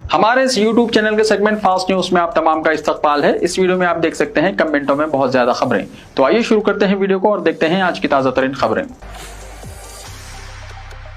हमारे इस YouTube channel के सेगमेंट फास्ट न्यूज में आप तमाम का इस्तकबाल है। इस वीडियो में आप देख सकते हैं कमेंटों में बहुत ज्यादा खबरें। तो आइए शुरू करते हैं वीडियो को और देखते हैं आज की ताजा तरीन खबरें।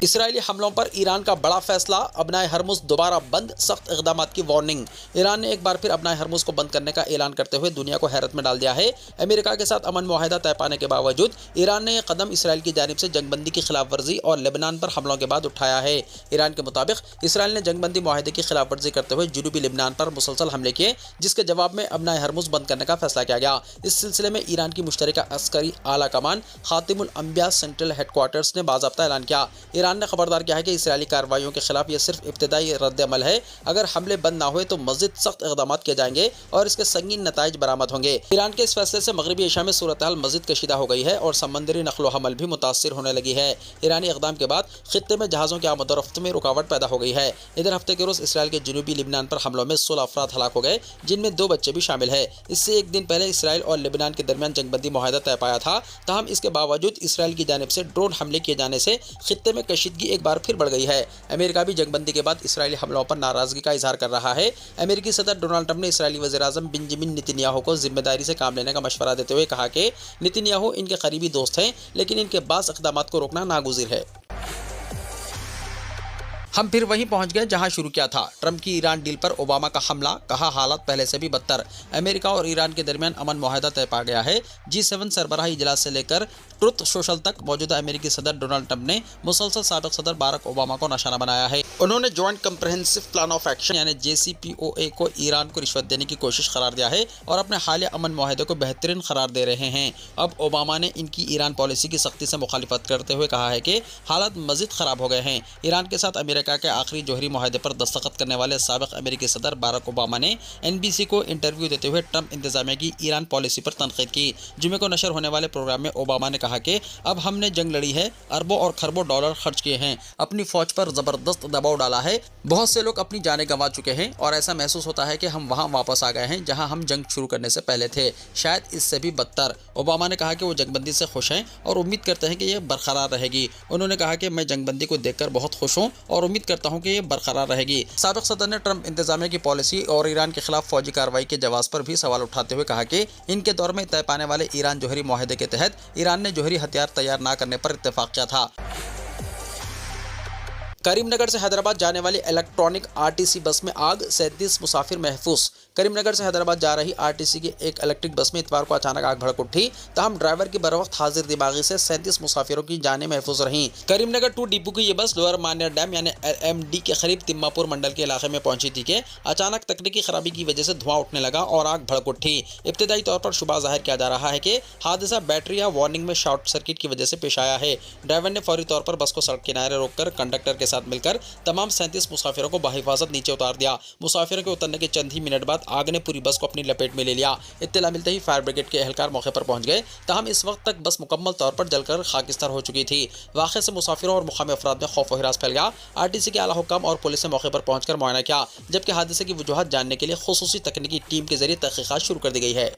इसराइली हमलों पर ईरान का बड़ा फैसला, अबनाए हरमुज दोबारा बंद, सख्त इक़दाम की वार्निंग। ईरान ने एक बार फिर अबनाए हरमुज को बंद करने का ऐलान करते हुए दुनिया को हैरत में डाल दिया है। अमेरिका के साथ अमन मुआहदा तय पाने के बावजूद ईरान ने यह कदम इसराइल की जानिब से जंगबंदी की खिलाफ वर्जी और लेबनान पर हमलों के बाद उठाया है। ईरान के मुताबिक इसराइल ने जंगबंदी मुआहदे की खिलाफ वर्जी करते हुए जनूबी लेबनान पर मुसलसल हमले किए, जिसके जवाब में अबनाए हरमुज बंद करने का फैसला किया गया। इस सिलसिले में ईरान की मुश्तरका अस्करी आला कमान खातिमुल अंबिया सेंट्रल हेडक्वार्टर्स ने बाज़ाब्ता ऐलान किया। ईरान ने खबरदार किया है कि इसराइली कार्रवाइयों के खिलाफ यह सिर्फ इब्तदाई रद्द-ए-अमल है। अगर हमले बंद ना हुए तो मज़ीद सख्त इक़दाम किए जाएंगे और इसके संगीन नताइज बरामद होंगे। ईरान के इस फैसले से मगरबी एशिया में सूरत हाल मज़ीद कशीदा हो गई है और समंदरी नक़्ल व हमल भी मुतासिर होने लगी है। ईरानी इक़दाम के बाद खित्ते में जहाज़ों की आमद और रफ्त में रुकावट पैदा हो गई है। इधर हफ्ते के रोज़ इसराइल के जनूबी लिबनान पर हमलों में 16 अफराद हलाक हो गए, जिनमें 2 बच्चे भी शामिल है। इससे एक दिन पहले इसराइल और लिबनान के दरमियान जंगबंदी मुआहदा तय पाया था। ताहम इसके बावजूद इसराइल की जानिब से ड्रोन हमले किए जाने से खित्ते में कशीदगी एक बार फिर बढ़ गई है। अमेरिका भी जंगबंदी के बाद इसराइली हमलों पर नाराजगी का इजहार कर रहा है। अमेरिकी सदर डोनाल्ड ट्रंप ने इसराइली वज़ीर-ए-आज़म बेंजामिन नेतन्याहू को जिम्मेदारी से काम लेने का मशवरा देते हुए कहा कि नेतन्याहू इनके करीबी दोस्त हैं, लेकिन इनके बाज़ इक़दामात को रोकना नागुज़िर है। हम फिर वहीं पहुंच गए जहां शुरू किया था। ट्रंप की ईरान डील पर ओबामा का हमला, कहा हालात पहले से भी बदतर। अमेरिका और ईरान के दरमियान अमन मुआहदा तय पा गया है। G7 सरबराही इजलास से लेकर ट्रुथ सोशल तक मौजूदा अमेरिकी सदर डोनाल्ड ट्रंप ने मुसलसल साबिक सदर बारक ओबामा को निशाना बनाया है। उन्होंने joint comprehensive plan of action यानी JCPOA को ईरान को रिश्वत देने की कोशिश करार दिया है और अपने हालिया अमन मुआहदे को बेहतरीन करार दे रहे हैं। अब ओबामा ने इनकी ईरान पॉलिसी की सख्ती से मुखालिफत करते हुए कहा है कि हालात मजीद खराब हो गए हैं। ईरान के साथ अमेरिका के आखिरी जोहरी मुआहदे पर दस्तखत करने वाले साबिक अमेरिकी सदर बारक ओबामा ने NBC को इंटरव्यू देते हुए ट्रंप इंतजामिया की ईरान पॉलिसी पर तनकीद की। जुमे को नशर होने वाले प्रोग्राम में ओबामा ने कहा कि अब हमने जंग लड़ी है, अरबों और खरबों डॉलर खर्च किए हैं, अपनी फौज पर जबरदस्त दबाव डाला है, बहुत से लोग अपनी जानें गंवा चुके हैं और ऐसा महसूस होता है कि हम वहां वापस आ गए हैं जहां हम जंग शुरू करने से पहले थे, शायद इससे भी बदतर। ओबामा ने कहा कि वो जंगबंदी से खुश हैं और उम्मीद करते हैं कि यह बरकरार रहेगी। उन्होंने कहा कि मैं जंगबंदी को देखकर बहुत खुश हूँ और उम्मीद करता हूँ कि ये बरकरार रहेगी। साबिक सदर ने ट्रंप इंतजामिया की पॉलिसी और ईरान के खिलाफ फौजी कार्रवाई के जवाब पर भी सवाल उठाते हुए कहा कि इनके दौर में तय पाने वाले ईरान जोहरी मुआहदे के तहत ईरान ने जोहरी हथियार तैयार न करने पर इत्तेफाक किया था। करीमनगर से हैदराबाद जाने वाली इलेक्ट्रॉनिक RTC बस में आग, 37 मुसाफिर महफूज। करीमनगर से हैदराबाद जा रही RTC की एक इलेक्ट्रिक बस में इतवार को अचानक आग भड़क उठी। ताहम ड्राइवर की बरवक्त हाजिर दिमागी से 37 मुसाफिरों की जानें महफूज रहीं। करीमनगर टू डिपो की ये बस लोअर मानियर डैम यानी LMD के करीब तिम्मापुर मंडल के इलाके में पहुंची थी कि अचानक तकनीकी खराबी की वजह से धुआं उठने लगा और आग भड़क उठी। इब्तदाई तौर पर शुबा जाहिर किया जा रहा है कि हादसा बैटरी या वार्निंग में शॉर्ट सर्किट की वजह से पेश आया है। ड्राइवर ने फौरी तौर पर बस को सड़क किनारे रोककर कंडक्टर के साथ मिलकर तमाम 37 मुसाफिरों को बाहिफाजत नीचे उतार दिया। मुसाफिरों के उतरने के चंद ही मिनट बाद आग ने पूरी बस को अपनी लपेट में ले लिया। इत्तला मिलते ही फायर ब्रिगेड के एहलकार मौके पर पहुंच गए। ताहम इस वक्त तक बस मुकम्मल तौर पर जलकर खाकिस्तान हो चुकी थी। वाक़े से मुसाफिरों और मुकामी अफराद में खौफ व हिरास फैल गया। RTC के आला हुक्काम और पुलिस ने मौके पर पहुंचकर मुआयना किया, जबकि हादसे की वजूहत जानने के लिए खुसूसी तकनीकी टीम के जरिए तहकीकात शुरू कर दी गई है।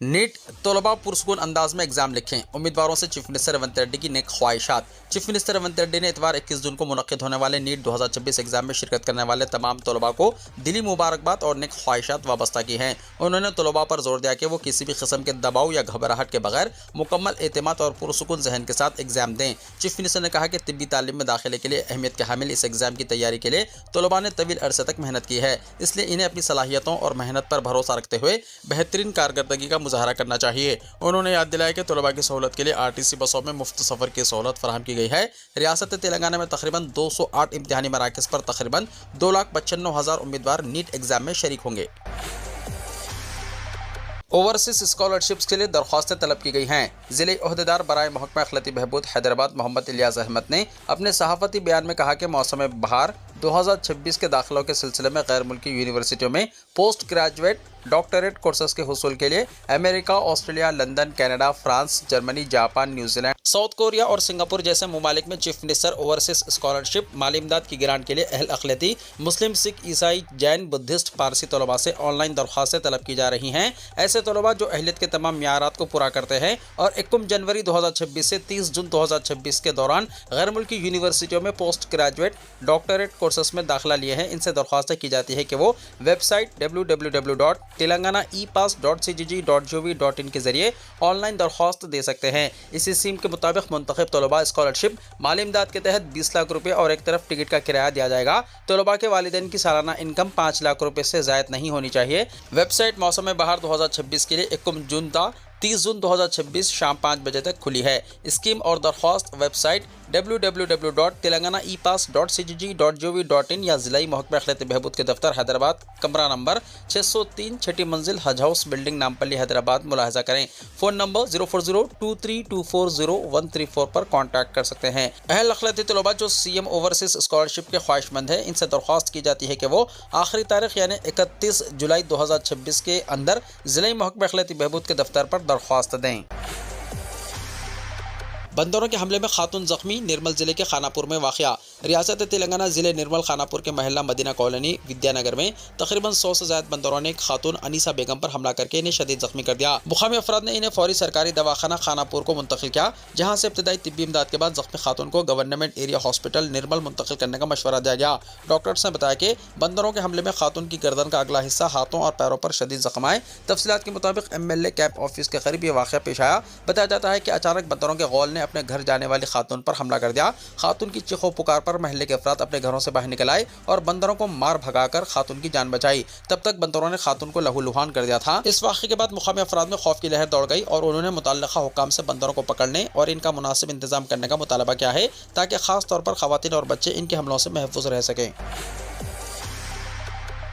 नीट तलबा पुरसकून अंदाज में एग्जाम लिखें, उम्मीदवारों से चीफ मिनिस्टर रेवंत रेड्डी की नेक ख्वाहिशात। चीफ मिनिस्टर रेवंत रेड्डी ने इतवार 21 जून को मुनक्किद होने वाले नीट 2026 एग्जाम में शिरकत करने वाले तमाम तलबा को दिली मुबारकबाद और नेक ख्वाहिशात वाबस्ता की हैं। उन्होंने तलबा पर जोर दिया कि वो किसी भी किस्म के दबाव या घबराहट के बगैर मुकम्मल एतमाद और पुरसकून जहन के साथ एग्जाम दें। चीफ मिनिस्टर ने कहा कि तिब्बी तालीम में दाखिले के लिए अहमियत के हामिल इस एग्जाम की तैयारी के लिए तलबा ने तवील अरसे तक मेहनत की है, इसलिए इन्हें अपनी सलाहियतों और मेहनत पर भरोसा रखते हुए बेहतरीन कारकर्दगी का मुजाहरा करना चाहिए। उन्होंने याद दिलाया कि तलबा की सहूलत के लिए RTC बसों में मुफ्त सफ़र की सहूलत फराहम की गई है। रियासत तेलंगाना में तकरीबन 208 इम्तिहानी मराकज़ पर तकरीबन 2,95,000 उम्मीदवार नीट एग्जाम में शरीक होंगे। ओवरसीज स्कॉलरशिप्स के लिए दरख्वास्तें तलब की गई हैं। ज़िले ओहदेदार बराए महकमा अखलाती बहबूद हैदराबाद मोहम्मद इलियास अहमद ने अपने सहाफ़ती बयान में कहा कि मौसम बहार 2026 के दाखिलों के सिलसिले में गैर मुल्की यूनिवर्सिटियों में पोस्ट ग्रेजुएट डॉक्टरेट कोर्सेज के हुसूल के लिए America, Australia, London, Canada, France, Germany, Japan, New Zealand, south Korea और सिंगापुर जैसे ममालिक में चीफ मिनिस्टर ओवरसीज स्कॉलरशिप माली इमदाद की ग्रांट के लिए अहल अक़लियती मुस्लिम, सिख, ईसाई, जैन, बुद्धिस्ट, पारसी तलबा से ऑनलाइन दरख्वास्तें तलब की जा रही हैं। ऐसे तलबा जो अहलियत के तमाम मियारात को पूरा करते हैं और 21 जनवरी 2026 से 30 जून 2026 के दौरान गैर मुल्की यूनिवर्सिटियों में पोस्ट ग्रेजुएट, डॉक्टरेट कोर्सेस में दाखिला लिए हैं, इनसे दरख्वास्तें की जाती है कि वो वेबसाइट www.telanganaepass.cgg.gov.in के जरिए ऑनलाइन दरख्वास्त दे सकते हैं। इसी स्कीम के मुताबिक मुंतखब तलबा स्कॉलरशिप माली इमदाद के तहत 20 लाख रुपये और एक तरफ टिकट का किराया दिया जाएगा। तलबा के वालिदैन की सालाना इनकम 5 लाख रुपये से ज़ायद नहीं होनी चाहिए। वेबसाइट मौसम बहार 2026 के लिए 21 जून था 30 जून 2026 शाम 5 बजे तक खुली है। स्कीम और दरख्वास्त वेबसाइट www.telanganaepass.cgg.gov.in या ज़िलाई महकमा अखिलत बहबूद के दफ्तर हैदराबाद, कमरा नंबर 603, छठी मंजिल, हज हाउस बिल्डिंग, नामपल्ली, हैदराबाद मुलाहजा करें। फ़ोन नंबर 04023240134 पर कॉन्टैक्ट कर सकते हैं। अहल अखिलती तलबा जो CM ओवरसीज स्कॉलरशिप के ख्वाहिशमंद है, इनसे दरख्वास्त की जाती है कि वो आखिरी तारीख यानी 31 जुलाई 2026 के अंदर ज़िलाई महकमा अखिलती बहबूद के दफ्तर पर दरख्वास्त दें। बंदरों के हमले में खातून जख्मी, निर्मल जिले के खानापुर में वाक़या। रियासत तेलंगाना ज़िले निर्मल खानापुर के महल्ला मदीना कॉलोनी विद्यानगर में तकरीबन 100 से ज़्यादा बंदरों ने एक खातून अनीसा बेगम पर हमला करके इन्हें शदीद जख्मी कर दिया। मुकामी अफराद ने इन्हें फौरी सरकारी दवाखाना खानापुर को मुंतकिल किया, जहाँ से इब्तदाई तिब्बी इमदाद के बाद जख्मी खातून को गवर्नमेंट एरिया हॉस्पिटल निर्मल मुंतकिल करने का मशवरा दिया गया। डॉक्टर्स ने बताया कि बंदरों के हमले में खातून की गर्दन का अगला हिस्सा, हाथों और पैरों पर शदीद जख्म आए। तफसीलात के मुताबिक MLA कैंप ऑफिस के करीब ये वाक़या पेश आया। बताया जाता है कि अचानक बंदरों के गौल ने अपने घर जाने वाली खातून पर हमला कर दिया। खातून की चीखों पुकार पर महल्ले के अफराद अपने घरों से बाहर निकल आए और बंदरों को मार भगाकर खातून की जान बचाई। तब तक बंदरों ने खातून को लहूलुहान कर दिया था। इस वाक़े के बाद मुकामी अफराद में खौफ की लहर दौड़ गई और उन्होंने मुतल्लिक़ा हुक्काम से बंदरों को पकड़ने और इनका मुनासिब इंतजाम करने का मुतालबा किया है, ताकि खास तौर पर ख़वातीन और बच्चे इनके हमलों से महफूज रह सकें।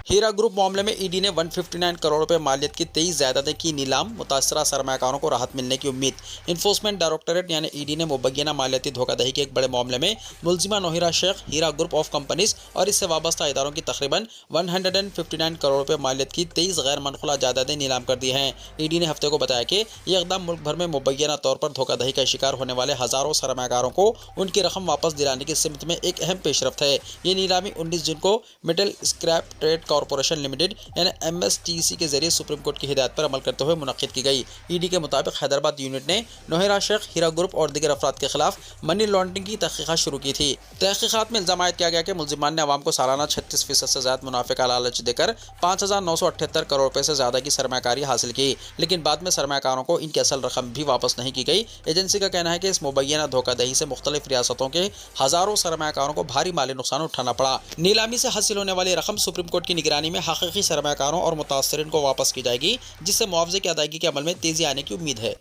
हीरा ग्रुप मामले में ED ने 159 करोड़ रुपए मालियत की 23 जायदादें की नीलाम, मुतासरा सरमायाकारों को राहत मिलने की उम्मीद। इन्फोर्समेंट डायरेक्टोरेट यानी ED ने मुबैना मालियाती धोखाधड़ी के एक बड़े मामले में मुलजिमा नोहिरा शेख, हीरा ग्रुप ऑफ कंपनीज और इससे वाबस्ता इदारों की तकरीबन 159 करोड़ रुपए मालियत की 23 गैर मनखुला जायदादें नीलाम कर दी हैं। ED ने हफ्ते को बताया कि यह इक़दाम मुल्क भर में मुबैना तौर पर धोखाधड़ी का शिकार होने वाले हज़ारों सरमायाकारों को उनकी रकम वापस दिलाने की सिमत में एक अहम पेशरफ्त है। ये नीलामी 19 जून को metal scrap trade corporation limited यानी MSTC के जरिए सुप्रीम कोर्ट की हिदायत पर अमल करते हुए मुनक्किद की गई। ED के मुताबिक हैदराबाद यूनिट ने नोहिरा शेख, हीरा ग्रुप और दीगर अफराद के खिलाफ मनी लॉन्ड्रिंग की तहकीकात शुरू की थी। तहकीकात में इल्जाम आयद किया गया कि मुलजिमान ने अवाम को सालाना 36% से ज़्यादा मुनाफे का लालच देकर 5,978 करोड़ रुपये से ज़्यादा की सरमायाकारी हासिल की, लेकिन बाद में सरमायाकारों को इनकी असल रकम भी वापस नहीं की गई। एजेंसी का कहना है कि इस मुबैना धोखाधड़ी से मुख्तलिफ रियासतों के हज़ारों सरमायाकारों को भारी माली नुकसान उठाना पड़ा। नीलामी से हासिल होने वाली रकम सुप्रीम कोर्ट की निगरानी में हकीकी सरमायाकारों और मुतासरीन को वापस की जाएगी, जिससे मुआवजे की अदायगी के अमल में तेजी आने की उम्मीद है।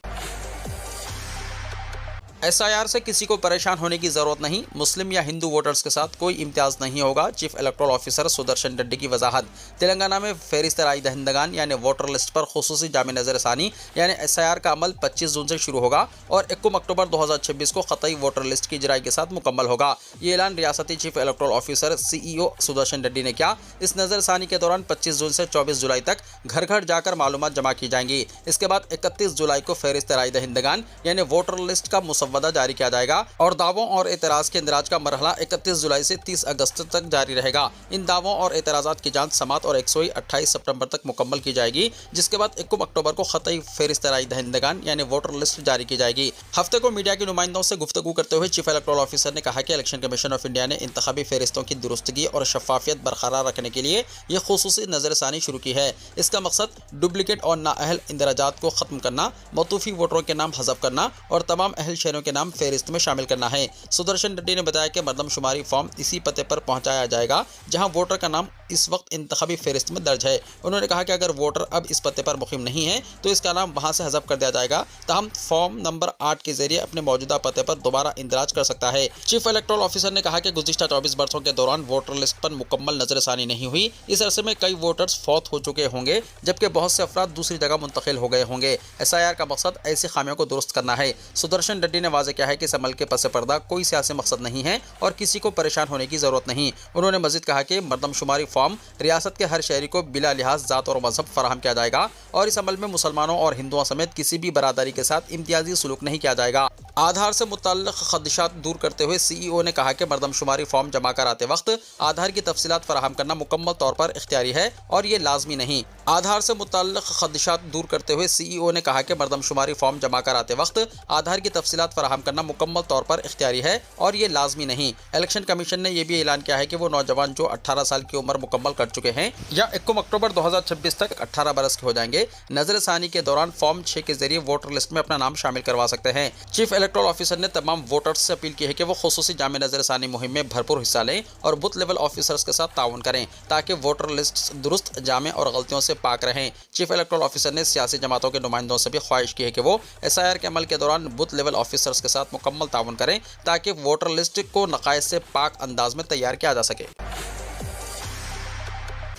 SIR से किसी को परेशान होने की ज़रूरत नहीं, मुस्लिम या हिंदू वोटर्स के साथ कोई इम्तियाज़ नहीं होगा। Chief electoral officer Sudarshan Reddy की वजाहत। तेलंगाना में फहरिस्त राय दहिंदगान यानी वोटर लिस्ट पर खुसूसी जामे नज़र सानी यानी SIR का अमल 25 जून से शुरू होगा और 21 अक्टूबर 2026 को ख़तई वोटर लिस्ट की इजराई के साथ मुकम्मल होगा। ये ऐलान रियासती chief electoral officer CEO Sudarshan Reddy ने किया। इस नज़र सानी के दौरान 25 जून से 24 जुलाई तक घर घर जाकर मालूमात जमा की जाएंगी। इसके बाद 31 जुलाई को फहरिस्त राय दहिंदगान यानी वोटर लिस्ट का मुसव्वदा जारी किया जाएगा और दावों और एतराज़ के इंदराज का मरहला 31 जुलाई से 30 अगस्त तक जारी रहेगा। इन दावों और एतराज़ात की जांच समात और 28 सितंबर तक मुकम्मल की जाएगी, जिसके बाद 21 अक्टूबर को ख़तई फहरिस्त राय दहिंदगान यानी वोटर लिस्ट जारी की जाएगी। हफ्ते को मीडिया के नुमाइंदों से गुफ्तगू करते हुए चीफ इलेक्टोरल ऑफिसर ने कहा कि इलेक्शन कमीशन ऑफ इंडिया ने इंतखाबी फहरिस्तों की दुरुस्तगी और शफाफियत बरकरार रखने के लिए यह खुसूसी नज़रसानी शुरू की है। इसका मकसद डुप्लिकेट और नाअहल इंदराजात को ख़त्म करना, मतूफ़ी वोटरों के नाम हज़फ करना और तमाम अहल शहरों के नाम फहरिस्त में शामिल करना है। सुदर्शन रेड्डी ने बताया कि मरदमशुमारी फॉर्म इसी पते पर पहुंचाया जाएगा जहां वोटर का नाम इस वक्त इंतखाबी फहरिस्त में दर्ज है। उन्होंने कहा कि अगर वोटर अब इस पते पर मुक़ीम नहीं है तो इसका नाम वहां से हज़फ कर दिया जाएगा, ताहम फॉर्म नंबर 8 के जरिए अपने मौजूदा पते पर दोबारा इंदराज कर सकता है। चीफ इलेक्टोरल ऑफिसर ने कहा कि गुज़िश्ता 24 बरसों के दौरान वोटर लिस्ट पर मुकम्मल नजरसानी नहीं हुई। इस अरसे में कई वोटर्स फौत हो चुके होंगे, जबकि बहुत से अफराद दूसरी जगह मुंतकिल हो गए होंगे। SIR का मकसद ऐसी खामियों को दुरुस्त करना है। सुदर्शन रेड्डी ने वाज़ेह किया है कि इस अमल के पस पर्दा कोई सियासी मकसद नहीं है और किसी को परेशान होने की ज़रूरत नहीं। उन्होंने मज़ीद कहा कि मरदमशुमारी फॉर्म रियासत के हर शहरी को बिला लिहाज ज़ात और मजहब फराहम किया जाएगा और इस अमल में मुसलमानों और हिंदुओं समेत किसी भी बरादरी के साथ इम्तियाजी सलूक नहीं किया जाएगा। آدھار سے متعلق خدشات دور کرتے ہوئے سی ای او نے کہا کہ مردم شماری فارم جمع کراتے وقت آدھار کی تفصیلات فراہم کرنا مکمل طور پر اختیاری ہے اور یہ لازمی نہیں۔ آدھار سے متعلق خدشات دور کرتے ہوئے سی ای او نے کہا کہ مردم شماری فارم جمع کراتے وقت آدھار کی تفصیلات فراہم کرنا مکمل طور پر اختیاری ہے اور یہ لازمی نہیں۔ الیکشن کمیشن نے یہ بھی اعلان کیا ہے کہ وہ نوجوان جو 18 سال کی عمر مکمل کر چکے ہیں یا 1 اکتوبر 2026 تک 18 برس کے ہو جائیں گے، نظر ثانی کے دوران فارم 6 کے ذریعے ووٹر لسٹ میں اپنا نام شامل کروا سکتے ہیں۔ چیف الیکٹورل آفیسر نے تمام ووٹرز سے اپیل کی ہے کہ وہ خصوصی جامع نظر ثانی مہم میں بھرپور حصہ لیں اور بوتھ لیول آفیسرز کے ساتھ تعاون کریں تاکہ ووٹر لسٹ درست، جامع اور غلطیوں سے پاک رہیں۔ چیف الیکٹورل آفیسر نے سیاسی جماعتوں کے نمائندوں سے بھی خواہش کی ہے کہ وہ ایس آئی آر کے عمل کے دوران بوتھ لیول آفیسرز کے ساتھ مکمل تعاون کریں تاکہ ووٹر لسٹ کو نقائص سے پاک انداز میں تیار کیا جا سکے۔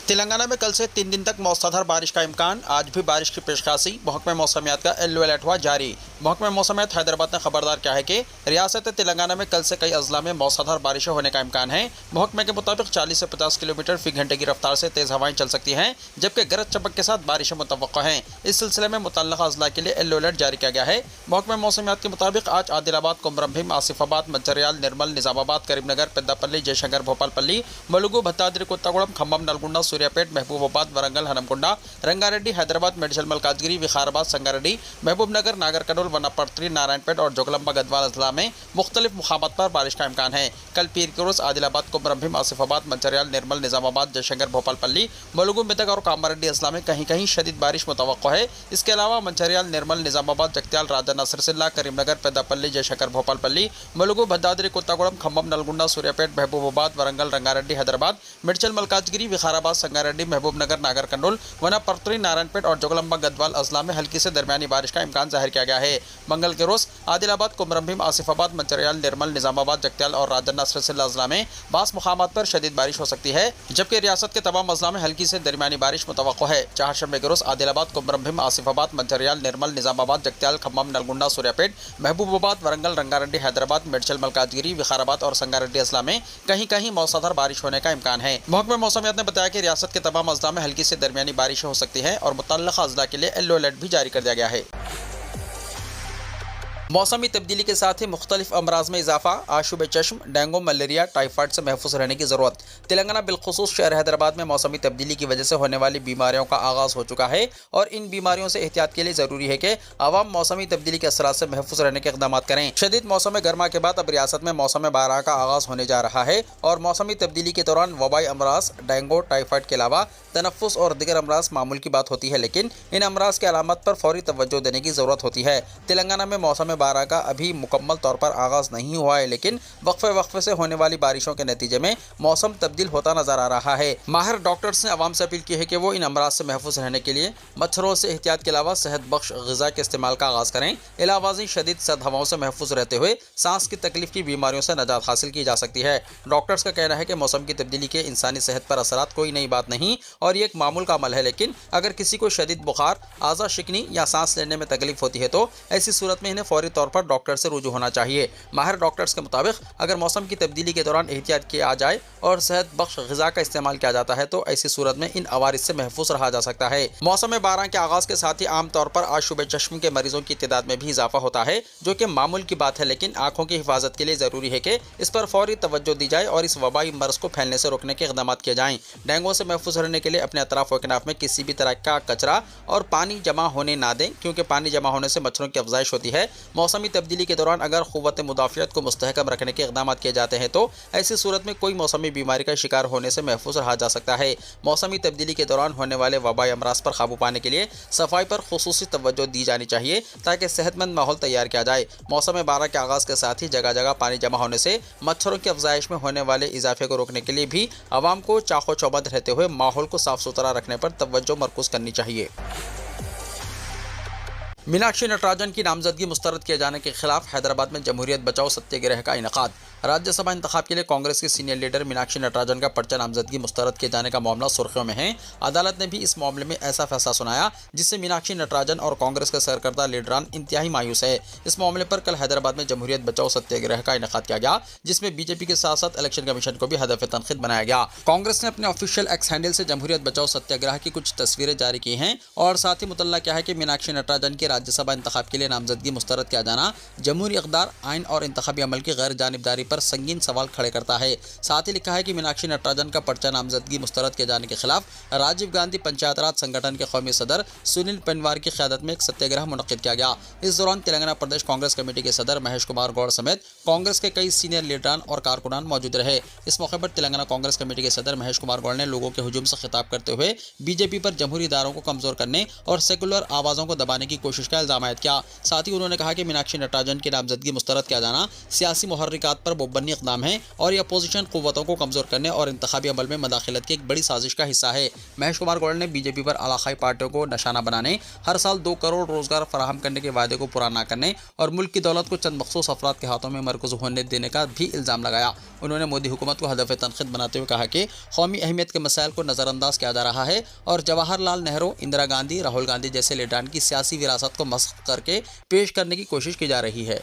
تلنگانہ میں کل سے 3 دن تک موسلادھار بارش کا امکان، آج بھی بارش کی پیشخاصی، محکمہ موسمیات کا یلو الرٹ ہوا جاری۔ محکمہ موسمیات حیدرآباد نے خبردار کیا ہے کہ ریاست تلنگانہ میں کل سے کئی اضلاع میں موسلادھار بارشیں ہونے کا امکان ہے۔ محکمہ کے مطابق 40 سے 50 کلومیٹر فی گھنٹے کی رفتار سے تیز ہوائیں چل سکتی ہیں، جبکہ گرج چمک کے ساتھ بارشیں متوقع ہیں۔ اس سلسلے میں متعلقہ اضلاع کے لیے یلو الرٹ جاری کیا گیا ہے۔ محکمہ موسمیات کے مطابق آج عادل آباد، کمرم بھیم، آصف آباد، منچریال، نرمل، نظام آباد، کریم نگر، پیدا پلی، جے شنکر، بھوپال پلی، ملگو، بھتادری، کوتاگوڑم، کھمم، نلگنڈا، سوریہ پیٹ، محبوب آباد، ورنگل، ہنمکنڈا، رنگا ریڈی، حیدرآباد، میڈچل ملکاجگیری، وقار سنگا ریڈی، محبوب نگر، ناگر کرنول، وناپرتری، نارائن پیٹ اور جوگلمبا گدوال اضلاع میں مختلف مقامات پر بارش کا امکان ہے۔ کل پیر کے روز عادل آباد، کمرم بھیم، آصف آباد، منچریال، نرمل، نظام آباد، جے شنکر، بھوپال پلی، ملگو، میدک اور کاماریڈی اضلاع میں کہیں کہیں شدید بارش متوقع ہے۔ اس کے علاوہ منچریال، نرمل، نظام آباد، جگتیال، راجہ نصر سلہ، کریم نگر، پیدا پلی، جے شنکر، بھوپال پلی، ملگو، بھدادری، کوتاگوڑم، کھمم، نلگنڈا، سوریہ پیٹ، محبوب آباد، ورنگل، رنگا ریڈی، حیدرآباد، میڈچل ملکاجگیری، وقار آباد، سنگا ریڈی، محبوب نگر، ناگر کنڈول، وناپرتری، نارائن پیٹ اور جوگلمبا گدوال اضلاع میں ہلکی سے درمیانی بارش کا امکان ظاہر کیا گیا ہے۔ منگل کے روز عادل آباد، کمرم بھیم، آصف آباد، منچریال، نرمل، نظام آباد، جگتیال اور راجہ نصر سلہ اضلاع میں بعض مقامات پر شدید بارش ہو سکتی ہے، جبکہ ریاست کے تمام اضلاع میں ہلکی سے درمیانی بارش متوقع ہے۔ چہارشنبے کے روز عادل آباد، کمرم بھیم، آصف آباد، منچریال، نرمل، نظام آباد، جگتیال، کھمم، نلگنڈا، سوریہ پیٹ، محبوب آباد، ورنگل، رنگا ریڈی، حیدرآباد، میڈچل ملکاجگیری، وقار آباد اور سنگا ریڈی اضلاع میں کہیں کہیں موسلادھار بارش ہونے کا امکان ہے۔ محکمہ موسمیات نے بتایا کہ ریاست کے تمام اضلاع میں ہلکی سے درمیانی بارشیں ہو سکتی ہیں اور متعلقہ اضلاع کے لیے یلو الرٹ بھی جاری کر دیا گیا ہے۔ موسمی تبدیلی کے ساتھ ہی مختلف امراض میں اضافہ، آشوب چشم، ڈینگو، ملیریا، ٹائیفائڈ سے محفوظ رہنے کی ضرورت۔ تلنگانہ بالخصوص شہر حیدرآباد میں موسمی تبدیلی کی وجہ سے ہونے والی بیماریوں کا آغاز ہو چکا ہے اور ان بیماریوں سے احتیاط کے لیے ضروری ہے کہ عوام موسمی تبدیلی کے اثرات سے محفوظ رہنے کے اقدامات کریں۔ شدید موسم گرما کے بعد اب ریاست میں موسم بارہ کا آغاز ہونے جا رہا ہے اور موسمی تبدیلی کے دوران وبائی امراض، ڈینگو، ٹائیفائڈ کے علاوہ تنفس اور دیگر امراض معمول کی بات ہوتی ہے، لیکن ان امراض کی علامات پر فوری توجہ دینے کی ضرورت ہوتی ہے۔ تلنگانہ میں موسم بارہ کا ابھی مکمل طور پر آغاز نہیں ہوا ہے، لیکن وقفے سے ہونے والی بارشوں کے نتیجے میں موسم تبدیل ہوتا نظر آ رہا ہے۔ ماہر ڈاکٹرز نے عوام سے اپیل کی ہے کہ وہ ان امراض سے محفوظ رہنے کے لیے مچھروں سے احتیاط کے علاوہ صحت بخش غذا کے استعمال کا آغاز کریں۔ علاوہ ازیں شدید سرد ہواؤں سے محفوظ رہتے ہوئے سانس کی تکلیف کی بیماریوں سے نجات حاصل کی جا سکتی ہے۔ ڈاکٹرز کا کہنا ہے کہ موسم کی تبدیلی کے انسانی صحت پر اثرات کوئی نئی بات نہیں اور یہ ایک معمول کا عمل ہے، لیکن اگر کسی کو شدید بخار، اعضاء شکنی یا سانس لینے میں تکلیف ہوتی ہے تو ایسی صورت میں انہیں فوری طور پر ڈاکٹر سے رجوع ہونا چاہیے۔ ماہر ڈاکٹرز کے مطابق اگر موسم کی تبدیلی کے دوران احتیاط کیا جائے اور صحت بخش غذا کا استعمال کیا جاتا ہے تو ایسی صورت میں ان عوارض سے محفوظ رہا جا سکتا ہے۔ موسم بارہ کے آغاز کے ساتھ ہی عام طور پر آشوب چشم کے مریضوں کی تعداد میں بھی اضافہ ہوتا ہے، جو کہ معمول کی بات ہے، لیکن آنکھوں کی حفاظت کے لیے ضروری ہے کہ اس پر فوری توجہ دی جائے اور اس وبائی مرض کو پھیلنے سے روکنے کے اقدامات کیے جائیں۔ ڈینگو سے محفوظ رہنے کے لیے اپنے اطراف و اکناف میں کسی بھی طرح کا کچرا اور پانی جمع ہونے نہ دیں، کیونکہ پانی جمع ہونے سے مچھروں کی افزائش ہوتی ہے۔ موسمی تبدیلی کے دوران اگر قوت مدافعت کو مستحکم رکھنے کے اقدامات کیے جاتے ہیں تو ایسی صورت میں کوئی موسمی بیماری کا شکار ہونے سے محفوظ رہا جا سکتا ہے۔ موسمی تبدیلی کے دوران ہونے والے وبائی امراض پر قابو پانے کے لیے صفائی پر خصوصی توجہ دی جانی چاہیے تاکہ صحت مند ماحول تیار کیا جائے۔ موسم بارہ کے آغاز کے ساتھ ہی جگہ جگہ پانی جمع ہونے سے مچھروں کی افزائش میں ہونے والے اضافے کو روکنے کے لیے بھی عوام کو چاق و چوبند رہتے ہوئے ماحول کو صاف ستھرا رکھنے پر توجہ مرکوز کرنی چاہیے۔ میناکشی نٹراجن کی نامزدگی مسترد کیے جانے کے خلاف حیدرآباد میں جمہوریت بچاؤ ستیہ گرہ کا انعقاد۔ राज्य सभा इंतखाब के लिए कांग्रेस के सीनियर लीडर मीनाक्षी नटराजन का पर्चा नामजदगी मुस्तरद किए जाने का मामला सुर्खियों में है। अदालत ने भी इस मामले में ऐसा फैसला सुनाया जिससे मीनाक्षी नटराजन और कांग्रेस के सरकर्ता लीडरान इंतहाई मायूस है। इस मामले पर कल हैदराबाद में जमहूरियत बचाओ सत्याग्रह का इनेकाद किया गया, जिसमें बीजेपी के साथ साथ इलेक्शन कमीशन को भी हदफ तनकीद बनाया गया। कांग्रेस ने अपने ऑफिशियल एक्स हैंडल से जमहूरियत बचाओ सत्याग्रह की कुछ तस्वीरें जारी की हैं और साथ ही मुतल्ला क्या है कि मीनाक्षी नटराजन के राज्यसभा इंतखाब के लिए नामजदगी मुस्तरद किया जाना जमहूरी इक़दार, आइन और इंतखाबी अमल की गैर जानिबदारी पर संगीन सवाल खड़े करता है। साथ ही लिखा है कि मीनाक्षी नटराजन का पर्चा नामजदगी मुस्तरद किए जाने के खिलाफ राजीव गांधी पंचायत राज संगठन के कौमी सदर सुनील पेनवार की क़यादत में एक सत्याग्रह मुनक्किद किया गया। इस दौरान तेलंगाना प्रदेश कांग्रेस कमेटी के सदर महेश कुमार गौड़ समेत कांग्रेस के कई सीनियर लीडरान और कारकुनान मौजूद रहे। इस मौके पर तेलंगाना कांग्रेस कमेटी के सदर महेश कुमार गौड़ ने लोगों के हुजूम से खिताब करते हुए बीजेपी पर जमहूरी इदारों को कमजोर करने और सेकुलर आवाज़ों को दबाने की कोशिश का इल्जाम आयद किया। साथ ही उन्होंने कहा कि मीनाक्षी नटराजन की नामजदगी मुस्तरद किया जाना सियासी मुहर्रिकात पर बोबनी इक़दाम है और यह अपोजिशन क़ुव्वतों को कमजोर करने और इंतखाबी अमल में मदाखलत की एक बड़ी साजिश का हिस्सा है। महेश कुमार गौड़ ने बीजेपी पर इलाकाई पार्टियों को निशाना बनाने, हर साल 2 करोड़ रोजगार फराहम करने के वादे को पूरा न करने और मुल्क की दौलत को चंद मखसूस अफराद के हाथों में मरकूज होने देने का भी इल्ज़ाम लगाया। उन्होंने मोदी हुकूमत को हदफ तनक़ीद बनाते हुए कहा कि कौमी अहमियत के मसाइल को नज़रअंदाज किया जा रहा है और जवाहर लाल नेहरू, इंदिरा गांधी, राहुल गांधी जैसे लीडरान की सियासी विरासत को मस्ख़ करके पेश करने की कोशिश की जा रही है।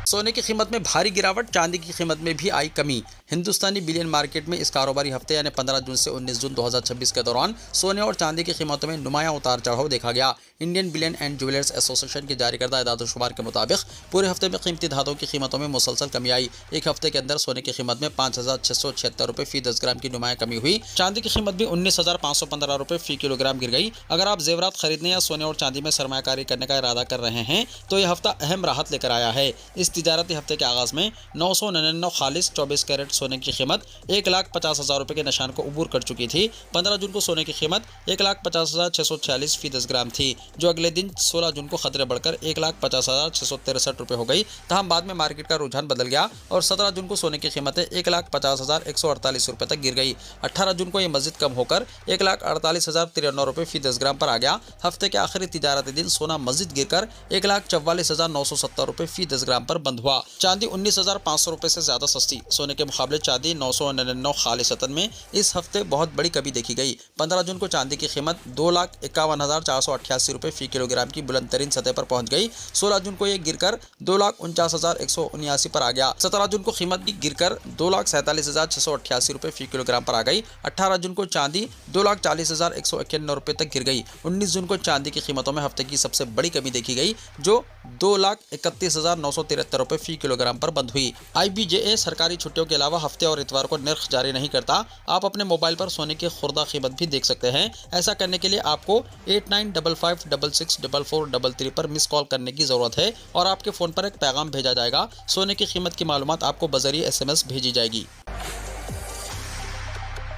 सोने की कीमत में भारी गिरावट, चांदी की कीमत में भी आई कमी। हिंदुस्तानी बिलियन मार्केट में इस कारोबारी हफ्ते यानी 15 जून से 19 जून 2026 के दौरान सोने और चांदी की कीमतों में नुमायां उतार चढ़ाव देखा गया। Indian billion and jewellers association की जारी करदा इदाद-ओ-शुमार के मुताबिक पूरे हफ्ते में कीमती धातुओं की कीमतों में मुसलसल कमी आई। एक हफ्ते के अंदर सोने की कीमत में 5,676 रुपये फी 10 ग्राम की नुमायां कमी हुई। चांदी की कीमत भी 19,515 रुपये फी किलोग्राम गिर गई। अगर आप जेवरात खरीदने या सोने और चांदी में सरमायाकारी करने का इरादा कर रहे हैं तो यह हफ्ता अहम राहत लेकर आया है। इस तिजारती हफ्ते के आगाज में 999 खालिस 24 कैरेट सोने की कीमत 1,50,000 रुपये के निशान को उबूर कर चुकी थी। 15 जून को सोने की कीमत 1,50,646 फी 10 ग्राम थी, जो अगले दिन 16 जून को खतरे बढ़कर 1,50,663 रुपये हो गई। तहम बाद में मार्केट का रुझान बदल गया और 17 जून को सोने की कीमतें 1,50,148 रुपये तक गिर गई। 18 जून को यह मजीद कम होकर 1,48,093 रुपये फी 10 ग्राम पर आ गया। हफ्ते के आखिरी तिजारती दिन सोना मजीद गिरकर 1,44,970 रुपये फी 10 ग्राम पर बंद हुआ। चांदी 19,500 रुपये से ज़्यादा सस्ती। सोने के मुकाबले चांदी 999 खालिसतन में इस हफ्ते बहुत बड़ी कमी देखी गई। 15 जून को चांदी की कीमत 2,51,488 रुपये फी किलोग्राम की बुलंद तरीन सतह पर पहुंच गई। 16 जून को यह गिरकर 2,49,179 पर आ गया। 17 जून को कीमत भी गिरकर 2,47,688 रुपये फी किलोग्राम पर आ गई। 18 जून को चांदी 2,40,191 रुपये तक गिर गई। 19 जून को चांदी की कीमतों में हफ्ते की सबसे बड़ी कमी देखी गई, जो 2,31,973 रुपये फी किलोग्राम पर बंद हुई। IBJA सरकारी छुट्टियों के अलावा हफ्ते और इतवार को निर्ख जारी नहीं करता। आप अपने मोबाइल पर सोने की खुर्दा कीमत भी देख सकते हैं। ऐसा करने के लिए आपको 8955664433 पर मिस कॉल करने की ज़रूरत है और आपके फ़ोन पर एक पैगाम भेजा जाएगा। सोने की कीमत की मालूमात आपको बज़रिए SMS भेजी जाएगी।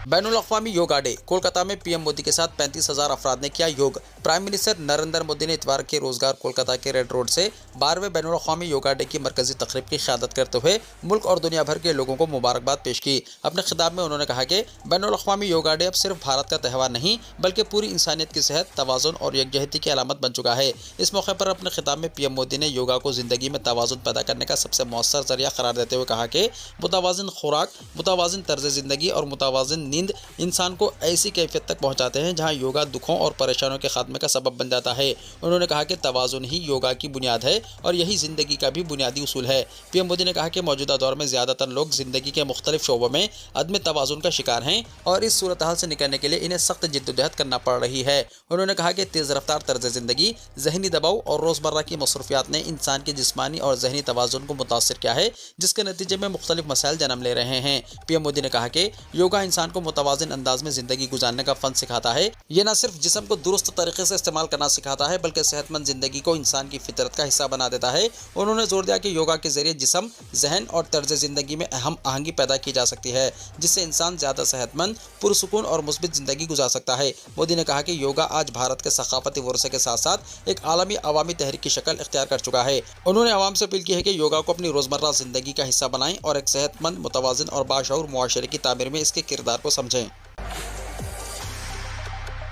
बैनुल अक़वामी योगा डे। कोलकाता में PM मोदी के साथ 35,000 अफराद ने किया योग। प्राइम मिनिस्टर नरेंद्र मोदी ने इतवार के रोज़गार कोलकाता के रेड रोड से 12वें बैनुल अक़वामी योगा डे की मरकज़ी तक़रीब की क़यादत करते हुए मुल्क और दुनिया भर के लोगों को मुबारकबाद पेश की। अपने खिताब में उन्होंने कहा कि बैनुल अक़वामी योगा डे अब सिर्फ भारत का त्यौहार नहीं बल्कि पूरी इंसानियत की सेहत, तवाज़ुन और यकजहती की अलामत बन चुका है। इस मौके पर अपने खिताब में PM मोदी ने योगा को ज़िंदगी में तवाज़ुन पैदा करने का सबसे मौसर ज़रिया करार देते हुए कहा कि मुतवाज़िन खुराक, मुतवाज़िन तर्ज़ ज़िंदगी और मुतवाज़िन नींद इंसान को ऐसी कैफियत तक पहुंचाते हैं जहां योगा दुखों और परेशानियों के खात्मे का सबब बन जाता है। उन्होंने कहा कि तवाज़ुन ही योगा की बुनियाद है और यही ज़िंदगी का भी बुनियादी उसूल है। PM मोदी ने कहा कि मौजूदा दौर में ज़्यादातर लोग ज़िंदगी के मुख्तलिफ शोबों में अदम तवाज़ुन का शिकार हैं और इस सूरत हाल से निकलने के लिए इन्हें सख्त जिद्दोजहद करना पड़ रही है। उन्होंने कहा कि तेज़ रफ्तार तर्ज ज़िंदगी, ज़हनी दबाव और रोज़मर्रा की मसरूफियात ने इंसान के जिस्मानी और ज़हनी तवाज़ुन को मुतासिर किया है, जिसके नतीजे में मुख्तलिफ मसाइल जन्म ले रहे हैं। PM मोदी ने कहा कि योगा इंसान को मुतवाज़िन अंदाज में ज़िंदगी गुजारने का फ़न सिखाता है। ये न सिर्फ जिस्म को दुरुस्त तरीके से इस्तेमाल करना सिखाता है बल्कि सेहतमंद ज़िंदगी को इंसान की फितरत का हिस्सा बना देता है। उन्होंने जोर दिया कि योगा के ज़रिए जिस्म, जहन और तर्ज ज़िंदगी में अहम आहंगी पैदा की जा सकती है, जिससे इंसान ज़्यादा सेहतमंद, पुरसुकून और मुस्बित ज़िंदगी गुजार सकता है। मोदी ने कहा कि योगा आज भारत के सकाफती वर्से के साथ साथ एक आलमी अवामी तहरीक की शक्ल इख्तियार कर चुका है। उन्होंने आवाम से अपील की है कि योगा को अपनी रोज़मर्रा ज़िंदगी का हिस्सा बनाएं और एक सेहतमंद, मुतवाज़िन और बाशऊर मुआशरे की तामीर में इसके किरदार को समझें।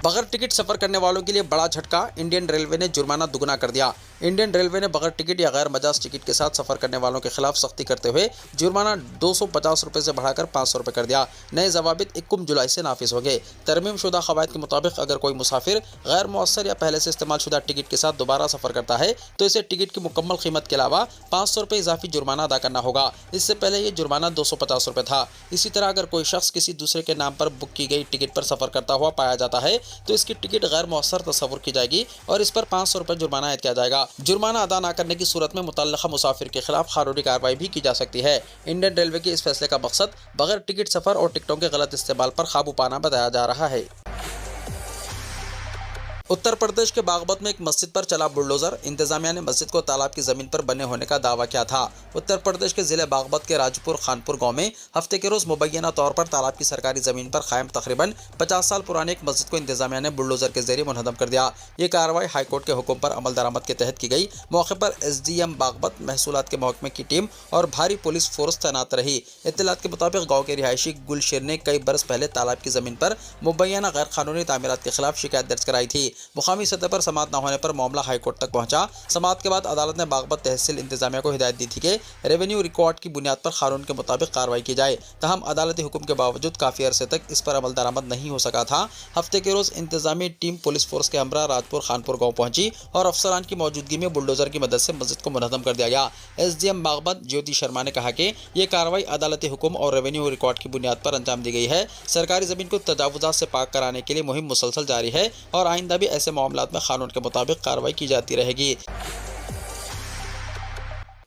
बगैर टिकट सफर करने वालों के लिए बड़ा झटका, इंडियन रेलवे ने जुर्माना दुगना कर दिया। इंडियन रेलवे ने बगैर टिकट या गैर मजाज टिकट के साथ सफर करने वालों के खिलाफ सख्ती करते हुए जुर्माना 250 रुपये से बढ़ाकर 500 रुपये कर दिया। नए जवाबित 21 जुलाई से नाफिज हो गए। तरमीम शुदा कवायद के मुताबिक अगर कोई मुसाफिर गैर मौसर या पहले से इस्तेमाल शुदा टिकट के साथ दोबारा सफर करता है तो इसे टिकट की मुकम्मल कीमत के अलावा 500 रुपये इजाफी जुर्माना अदा करना होगा। इससे पहले ये जुर्माना 250 रुपये था। इसी तरह अगर कोई शख्स किसी दूसरे के नाम पर बुक की गई टिकट पर सफर करता हुआ पाया जाता है तो इसकी टिकट गैर मौसर तस्वुर की जाएगी और इस पर 500 रुपये जुर्माना आयद किया जाएगा। जुर्माना अदा न करने की सूरत में मुतल्लिका मुसाफिर के खिलाफ कानूनी कार्रवाई भी की जा सकती है। इंडियन रेलवे के इस फैसले का मकसद बगैर टिकट सफर और टिकटों के गलत इस्तेमाल पर काबू पाना बताया जा रहा है। उत्तर प्रदेश के बागपत में एक मस्जिद पर चला बुलडोजर, इंतजामिया ने मस्जिद को तालाब की जमीन पर बने होने का दावा किया था। उत्तर प्रदेश के जिले बागपत के राजपुर खानपुर गांव में हफ्ते के रोज मुबैना तौर पर तालाब की सरकारी जमीन पर कायम तकरीबन 50 साल पुरानी एक मस्जिद को इंतजामिया ने बुलडोजर के जरिए मुनहदम कर दिया। ये कार्रवाई हाईकोर्ट के हुक्म पर अमल दरामद के तहत की गई। मौके पर SDM बागपत, महसूलात के महकमे की टीम और भारी पुलिस फोर्स तैनात रही। इत्तलात के मुताबिक गाँव के रिहायशी गुलशेर ने कई बरस पहले तालाब की जमीन पर मुबैना गैर कानूनी तामीरात के खिलाफ शिकायत दर्ज कराई थी। मुकामी सतह पर समाअत न होने पर मामला हाईकोर्ट तक पहुंचा। समाअत के बाद अदालत ने बागपत तहसील इंतजामिया को हिदायत दी थी कि रेवेन्यू रिकॉर्ड की बुनियाद पर कानून के मुताबिक कार्रवाई की जाए। तहम अदालती हुक्म के बावजूद काफी अरसे तक इस पर अमल दरामद नहीं हो सका था। हफ्ते के रोज इंतजामी टीम पुलिस फोर्स के हमरा राजपुर खानपुर गाँव पहुंची और अफसरान की मौजूदगी में बुलडोजर की मदद से मस्जिद को मुनहदम कर दिया गया। SDM बागपत ज्योति शर्मा ने कहा कि ये कार्रवाई अदालती हुक्म और रेवेन्यू रिकॉर्ड की बुनियाद पर अंजाम दी गई है। सरकारी जमीन को तजावुजात से पाक कराने के लिए मुहिम मुसलसल जारी है और आइंदा भी ऐसे मामलात में कानून के मुताबिक कार्रवाई की जाती रहेगी।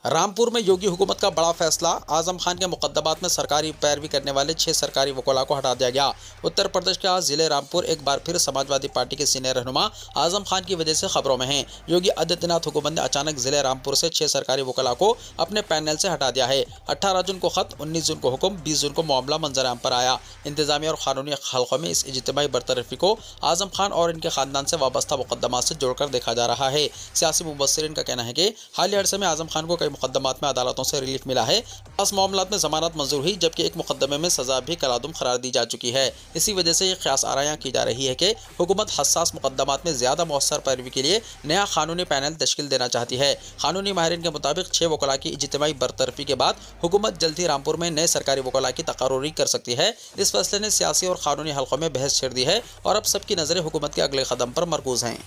रामपुर में योगी हुकूमत का बड़ा फैसला, आजम खान के मुकदमात में सरकारी पैरवी करने वाले 6 सरकारी वकला को हटा दिया गया। उत्तर प्रदेश के जिले रामपुर एक बार फिर समाजवादी पार्टी के सीनियर रहनुमा आजम खान की वजह से खबरों में हैं। योगी आदित्यनाथ हुकूमत ने अचानक जिले रामपुर से 6 सरकारी वकला को अपने पैनल से हटा दिया है। 18 जून को खत, 19 जून को हुक्म, 20 जून को मामला मंजर-ए-आम पर आया। इंतजामिया और कानूनी हल्कों में इस इज्तिमाई बरतरफी को आजम खान और इनके खानदान से वाबस्ता मुकदमात से जोड़कर देखा जा रहा है। सियासी मुबस्सिरीन का कहना है कि हालिया अरसे में आजम खान को कई मुकदमात में अदालतों से रिलीफ मिला है। 10 मामलात में जमानत मंजूर हुई जबकि एक मुकदमे में सजा भी कलादुम करार दी जा चुकी है। इसी वजह से ये ख्यास आरायां की जा रही है कि हुकूमत हसास मुकदमात में ज्यादा मौसर पैरवी के लिए नया कानूनी पैनल तश्कील देना चाहती है। कानूनी माहिरीन के मुताबिक 6 वकला की इज्तिमाई बरतरफी के बाद हुकूमत जल्द ही रामपुर में नए सरकारी वकला की तकर्रुरी कर सकती है। इस फैसले ने सियासी और कानूनी हल्कों में बहस छेड़ दी है और अब सबकी नजरें हुकूमत के अगले कदम पर मरकूज हैं।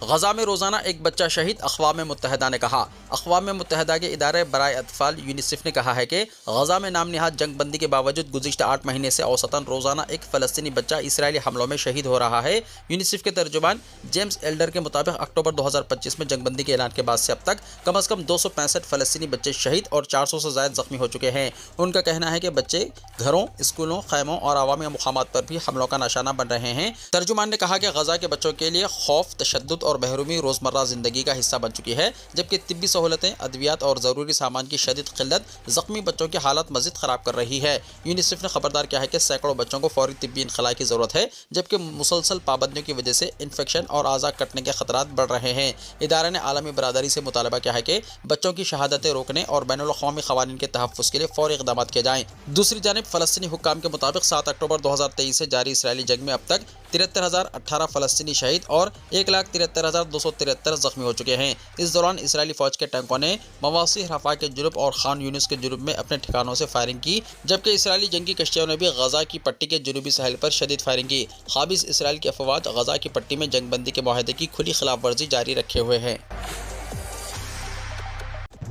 गजा में रोज़ाना एक बच्चा शहीद, अक़वाम मुत्तहिदा ने कहा। अक़वाम मुत्तहिदा के इदारे बराए अतफ़ाल यूनिसेफ ने कहा है कि गजा में नाम निहाद जंग बंदी के बावजूद गुज़िश्ता 8 महीने से औसतन रोज़ाना एक फ़लस्तीनी बच्चा इसराइली हमलों में शहीद हो रहा है। यूनिसेफ के तर्जुमान जेम्स एल्डर के मुताबिक अक्टूबर 2025 में जंग बंदी के ऐलान के बाद से अब तक कम अज़ कम 265 फ़लस्तीनी बच्चे शहीद और 400 से ज़ायद ज़ख्मी हो चुके हैं। उनका कहना है कि बच्चे घरों, स्कूलों, खैमों और अवामी मकामात पर भी हमलों का निशाना बन रहे हैं। तर्जुमान ने कहा कि गजा के बच्चों के लिए खौफ, तशद्दुद और महरूमी रोज़मर्रा ज़िंदगी का हिस्सा बन चुकी है, जबकि तिब्बी सहूलतें, अद्वियात और ज़रूरी सामान की शदीद किल्लत ज़ख्मी बच्चों की हालत मज़ीद ख़राब कर रही है। यूनिसेफ ने खबरदार किया है कि सैकड़ों बच्चों को फौरी तिब्बी इनखला की ज़रूरत है, जबकि मुसलसल पाबंदियों की वजह से इन्फेक्शन और आज़ा कटने के खतरात बढ़ रहे हैं। इदारे ने आलमी बरादरी से मुतालबा किया है कि बच्चों की शहादतें रोकने और बैनुल अक़वामी क़वानीन के तहफ़्फ़ुज़ के लिए फ़ौरी इक़दामात किए जाएँ। दूसरी जानिब फ़लस्तीनी हुक्काम के मुताबिक 7 अक्टूबर 2023 से जारी इसराइली जंग में अब तक 73,018 फ़लस्तीनी शहीद और 1,73,273 ज़ख्मी हो चुके हैं। इस दौरान इसराइली फ़ौज के टैंकों ने मवासी रफ़ा के जुनूब और खान यूनिस के जुनूब में अपने ठिकानों से फायरिंग की, जबकि इसराइली जंगी कश्तियों ने भी गजा की पट्टी के जुनूबी साहिल पर शदीद फायरिंग की। ख़ाबिस इसराइल की अफवाज गजा की पट्टी में जंग बंदी के मुआहदे की खुली खिलाफ वर्जी जारी रखे हुए हैं।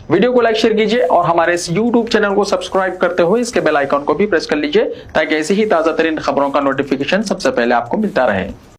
वीडियो को लाइक शेयर कीजिए और हमारे इस YouTube चैनल को सब्सक्राइब करते हुए इसके बेल आइकन को भी प्रेस कर लीजिए ताकि ऐसी ही ताज़ा तरीन खबरों का नोटिफिकेशन सबसे पहले आपको मिलता रहे।